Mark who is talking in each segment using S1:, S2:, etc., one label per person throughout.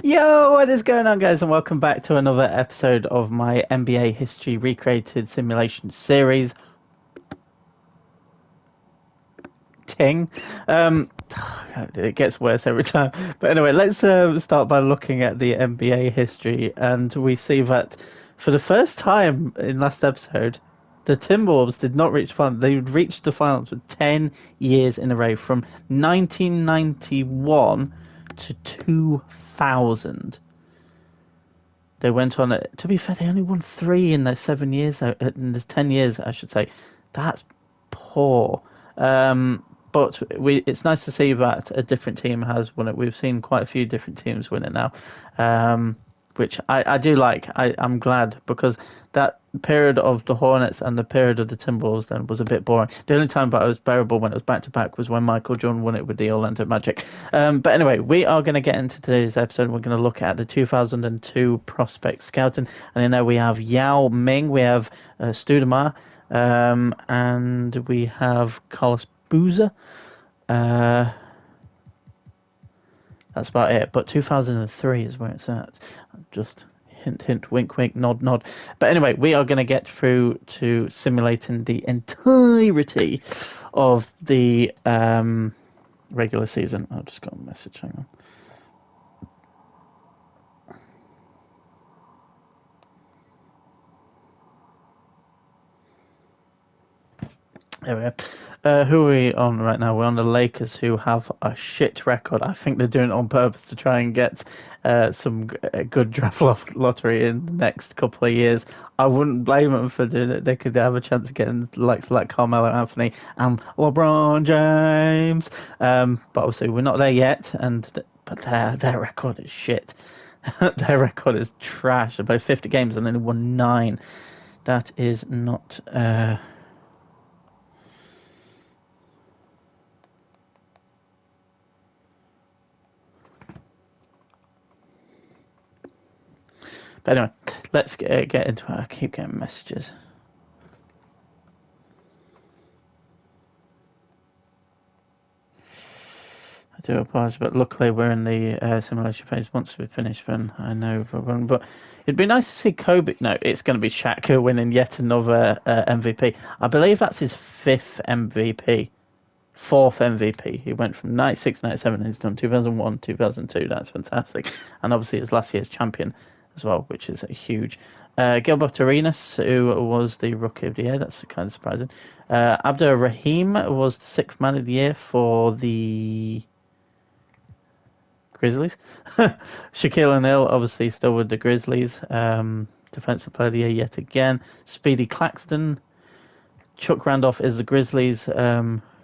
S1: Yo, what is going on, guys, and welcome back to another episode of my NBA History Recreated Simulation series. Ting. Um, it gets worse every time. But anyway, let's start by looking at the NBA history, and we see that for the first time in last episode, the Timberwolves did not reach the final. They reached the finals for 10 years in a row, from 1991 to 2000. They went on it. To be fair, they only won three in their 7 years. In the 10 years, I should say. That's poor. But it's nice to see that a different team has won it. We've seen quite a few different teams win it now, which I do like. I'm glad, because that period of the Hornets and the period of the Timberwolves then was a bit boring. The only time that it was bearable when it was back to back was when Michael Jordan won it with the Orlando Magic. But anyway, we are going to get into today's episode. We're going to look at the 2002 prospect scouting, and in there we have Yao Ming, we have Stoudemire, and we have Carlos Boozer. That's about it. But 2003 is where it's at. Just hint, hint, wink, wink, nod, nod. But anyway, we are going to get through to simulating the entirety of the regular season. I just got a message. Hang on. There we go. Who are we on right now? We're on the Lakers, who have a shit record. I think they're doing it on purpose to try and get some good draft lottery in the next couple of years. I wouldn't blame them for doing it. They could have a chance of getting the likes like Carmelo Anthony and LeBron James. But obviously we're not there yet. But their record is shit. Their record is trash. They played 50 games and only won 9. That is not... But anyway, let's get into it. I keep getting messages. I do apologise, but luckily we're in the simulation phase. Once we finish, then I know we're running. But it'd be nice to see Kobe. No, it's going to be Shaq winning yet another MVP. I believe that's his 5th MVP. 4th MVP. He went from 96, 97, and he's done 2001, 2002. That's fantastic. And obviously his last year's champion as well, which is huge. Gilbert Arenas, who was the Rookie of the Year. That's kind of surprising. Abdur Rahim was the 6th Man of the Year for the Grizzlies. Shaquille O'Neal, obviously still with the Grizzlies. Defensive Player of the Year yet again. Speedy Claxton. Chuck Randolph is the Grizzlies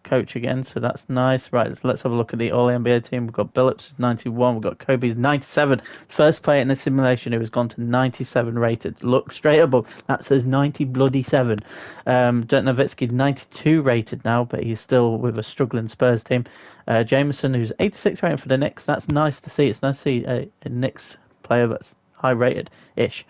S1: coach again, so that's nice. Right, let's have a look at the All-NBA team. We've got Billups 91, we've got Kobe's 97. First player in the simulation who has gone to 97 rated. Look straight above, that says 90 bloody 7. Dirk Nowitzki 92 rated now, but he's still with a struggling Spurs team. Jameson, who's 86 rated for the Knicks. That's nice to see. It's nice to see a Knicks player that's high rated-ish.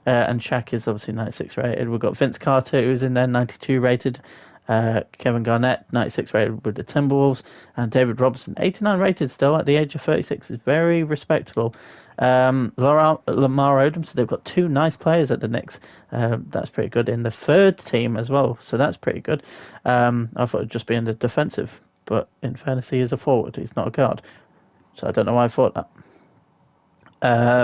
S1: And Shaq is obviously 96 rated. We've got Vince Carter, who's in there, 92 rated. Kevin Garnett, 96 rated with the Timberwolves, and David Robinson, 89 rated still at the age of 36, is very respectable. Lamar Odom, so they've got 2 nice players at the Knicks. That's pretty good in the 3rd team as well, so that's pretty good. I thought it'd just be in the defensive, but in fairness, he is a forward, he's not a guard, so I don't know why I thought that.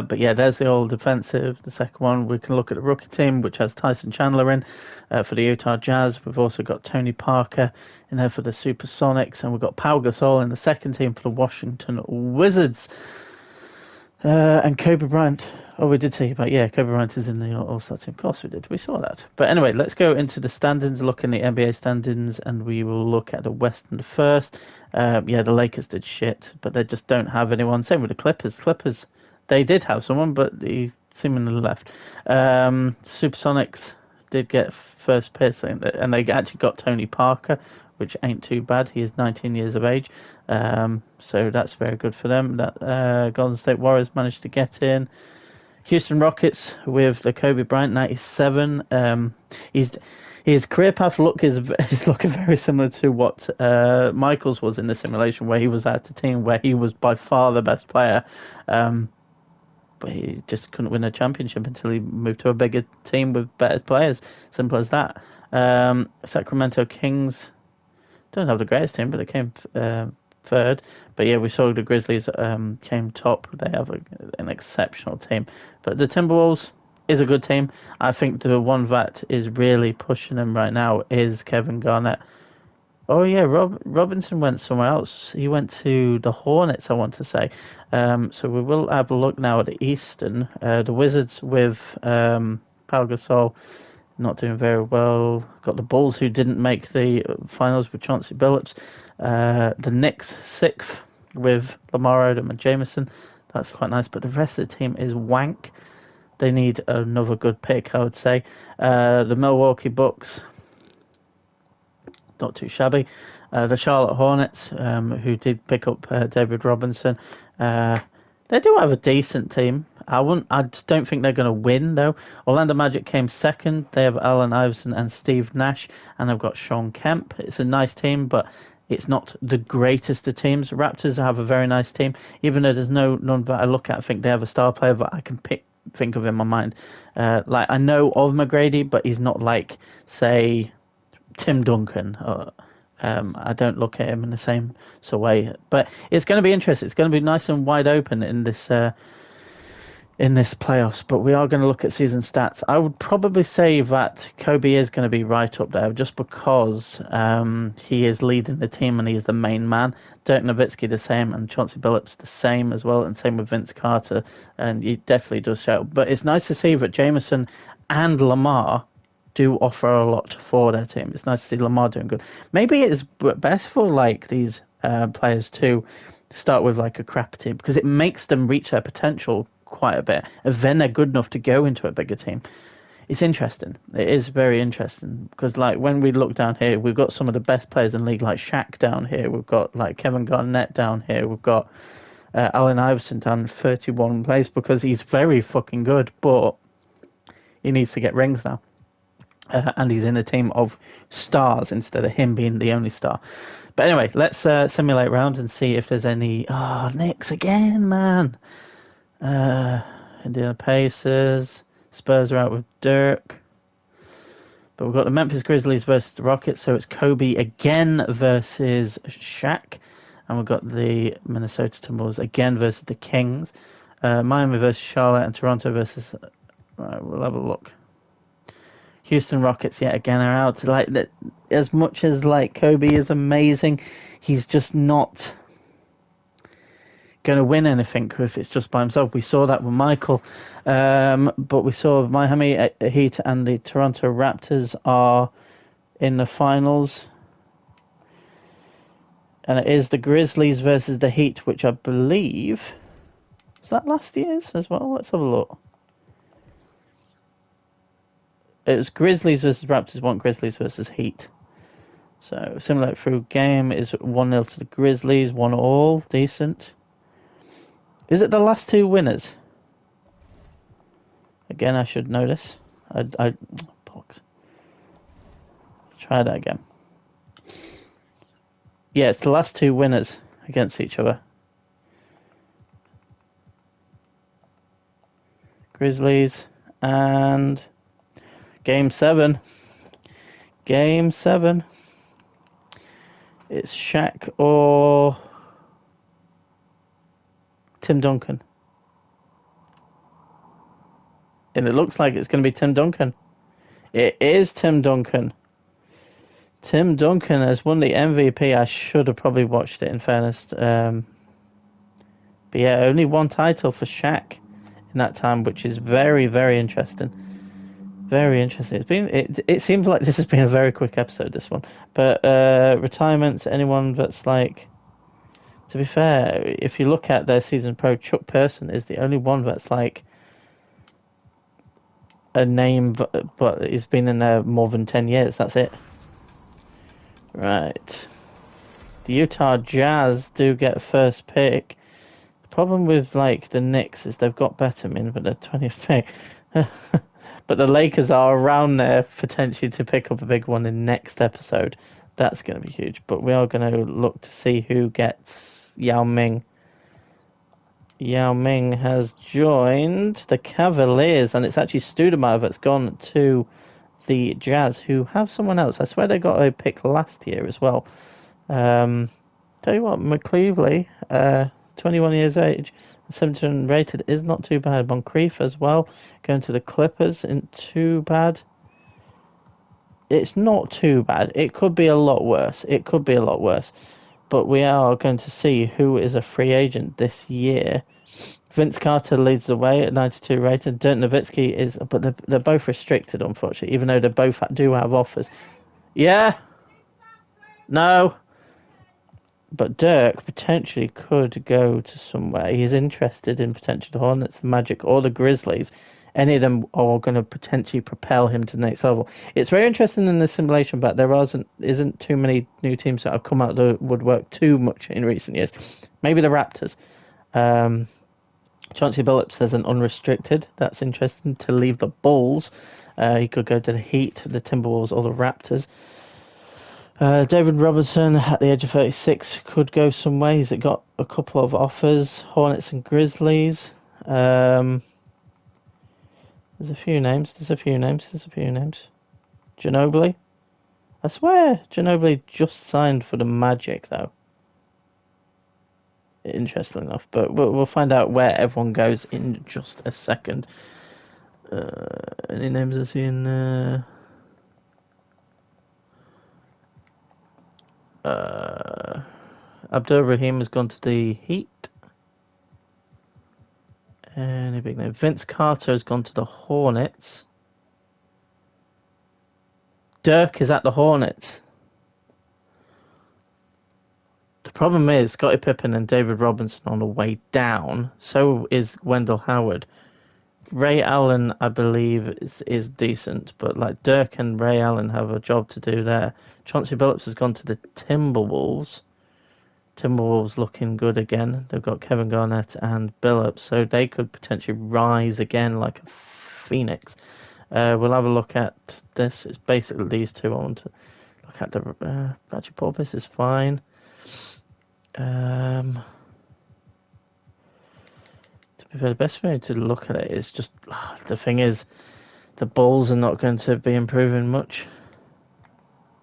S1: But yeah, there's the old defensive. The second one, we can look at the rookie team, which has Tyson Chandler in for the Utah Jazz. We've also got Tony Parker in there for the Supersonics, and we've got Pau Gasol in the second team for the Washington Wizards. And Kobe Bryant. Oh, we did see about, yeah, Kobe Bryant is in the All-Star team. Of course we did. We saw that. But anyway, let's go into the standings, look in the NBA standings, and we will look at the Western first. Yeah, the Lakers did shit, but they just don't have anyone. Same with the Clippers. They did have someone, but he seemingly left. Supersonics did get first pick, and they actually got Tony Parker, which ain't too bad. He is 19 years of age, so that's very good for them. That Golden State Warriors managed to get in. Houston Rockets with the Kobe Bryant, 97. His career path is looking very similar to what Michael's was in the simulation, where he was at a team where he was by far the best player. but he just couldn't win a championship until he moved to a bigger team with better players. Simple as that. Sacramento Kings don't have the greatest team, but they came third. But yeah, we saw the Grizzlies came top. They have an exceptional team. But the Timberwolves is a good team. I think the one that is really pushing them right now is Kevin Garnett. Oh yeah, Robinson went somewhere else. He went to the Hornets, I want to say. So we will have a look now at the Eastern. The Wizards with Pau Gasol not doing very well. Got the Bulls who didn't make the finals with Chauncey Billups. The Knicks 6th with Lamar Odom and Jameson. That's quite nice, but the rest of the team is wank. They need another good pick, I would say. The Milwaukee Bucks, not too shabby. The Charlotte Hornets, who did pick up David Robinson, they do have a decent team. I just don't think they're going to win though. Orlando Magic came second. They have Allen Iverson and Steve Nash, and they've got Shawn Kemp. It's a nice team, but it's not the greatest of teams. Raptors have a very nice team, even though there's none that I look at. I think they have a star player that I can think of in my mind. Like I know of McGrady, but he's not like say Tim Duncan. I don't look at him in the same sort of way. But it's going to be interesting. It's going to be nice and wide open in this playoffs. But we are going to look at season stats. I would probably say that Kobe is going to be right up there just because he is leading the team and he is the main man. Dirk Nowitzki the same, and Chauncey Billups the same as well, and same with Vince Carter. And he definitely does shout. But it's nice to see that Jameson and Lamar do offer a lot for their team. It's nice to see Lamar doing good. Maybe it's best for like these players to start with like a crap team because it makes them reach their potential quite a bit, and then they're good enough to go into a bigger team. It's interesting. It is very interesting because like when we look down here, we've got some of the best players in the league, like Shaq down here. We've got like Kevin Garnett down here. We've got Allen Iverson down 31 place because he's very fucking good, but he needs to get rings now. And he's in a team of stars instead of him being the only star. But anyway, let's simulate round and see if there's any... Oh, Knicks again, man. Indiana Pacers. Spurs are out with Dirk. But we've got the Memphis Grizzlies versus the Rockets. So it's Kobe again versus Shaq. And we've got the Minnesota Timberwolves again versus the Kings. Miami versus Charlotte and Toronto versus... Right, we'll have a look. Houston Rockets yet again are out. Like that, as much as like Kobe is amazing, he's just not going to win anything if it's just by himself. We saw that with Michael, but we saw Miami Heat and the Toronto Raptors are in the finals, and it is the Grizzlies versus the Heat, which I believe was that last year's as well. Let's have a look. It was Grizzlies versus Raptors, 1 Grizzlies versus Heat. So, simulate through game is 1-0 to the Grizzlies, 1-1, decent. Is it the last 2 winners? Again, I should know this. Box. Let's try that again. Yeah, it's the last 2 winners against each other. Grizzlies and... Game 7. Game 7. It's Shaq or Tim Duncan. And it looks like it's going to be Tim Duncan. It is Tim Duncan. Tim Duncan has won the MVP. I should have probably watched it in fairness. But yeah, only 1 title for Shaq in that time, which is very, very interesting. Very interesting. It seems like this has been a very quick episode, this one. But retirements, anyone that's like, to be fair, if you look at their season pro, Chuck Person is the only one that's like a name, but he's been in there more than 10 years. That's it. Right. The Utah Jazz do get first pick. The problem with like the Knicks is they've got Betterman, but they're 20th pick. But the Lakers are around there potentially to pick up a big one in next episode. That's going to be huge. But we are going to look to see who gets Yao Ming. Yao Ming has joined the Cavaliers, and it's actually Stoudemire that's gone to the Jazz, who have someone else. I swear they got a pick last year as well. Tell you what, McCleavely, 21 years age, 71 rated, is not too bad. Moncrief as well, going to the Clippers, isn't too bad. It's not too bad. It could be a lot worse. It could be a lot worse. But we are going to see who is a free agent this year. Vince Carter leads the way at 92 rated. Dirk Nowitzki is, but they're both restricted, unfortunately, even though they both do have offers. Yeah. No. But Dirk potentially could go to somewhere. He's interested in potentially the Hornets, the Magic, or the Grizzlies. Any of them are going to potentially propel him to the next level. It's very interesting in the simulation, but there isn't too many new teams that have come out of the woodwork too much in recent years. Maybe the Raptors. Chauncey Billups says an unrestricted. That's interesting to leave the Bulls. He could go to the Heat, the Timberwolves, or the Raptors. David Robinson, at the age of 36, could go somewhere. He's got a couple of offers. Hornets and Grizzlies. There's a few names. Ginobili. I swear Ginobili just signed for the Magic, though. Interesting enough. But we'll find out where everyone goes in just a second. Any names I see in... Abdul Rahim has gone to the Heat. Any big name? Vince Carter has gone to the Hornets. Dirk is at the Hornets. The problem is Scottie Pippen and David Robinson on the way down. So is Wendell Howard. Ray Allen, I believe, is decent, but like Dirk and Ray Allen have a job to do there. Chauncey Billups has gone to the Timberwolves. Timberwolves looking good again. They've got Kevin Garnett and Billups, so they could potentially rise again like a phoenix. We'll have a look at this. It's basically these two. I want to look at the Patrick Porpoise is fine. To be fair, the best way to look at it is just the thing is the Bulls are not going to be improving much.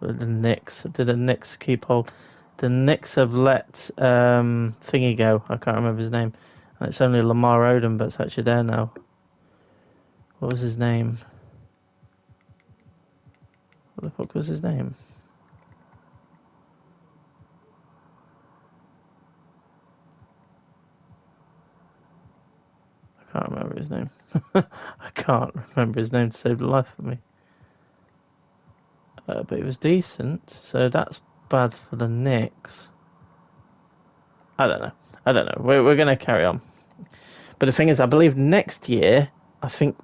S1: But the Knicks, did the Knicks keep hold? The Knicks have let thingy go. I can't remember his name. And it's only Lamar Odom, but it's actually there now. What was his name? What the fuck was his name? I can't remember his name. I can't remember his name to save the life of me. But it was decent, so that's bad for the Knicks. I don't know. We're going to carry on. But the thing is, I believe next year, I think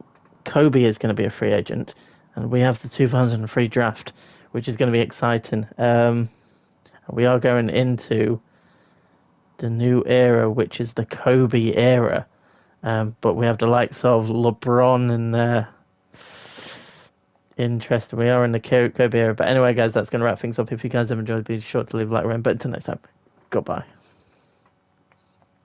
S1: Kobe is going to be a free agent, and we have the 2003 draft, which is going to be exciting. We are going into the new era, which is the Kobe era. But we have the likes of LeBron and interesting. We are in the Kobe era. But anyway, guys, that's going to wrap things up. If you guys have enjoyed, be sure to leave a like, but until next time, goodbye.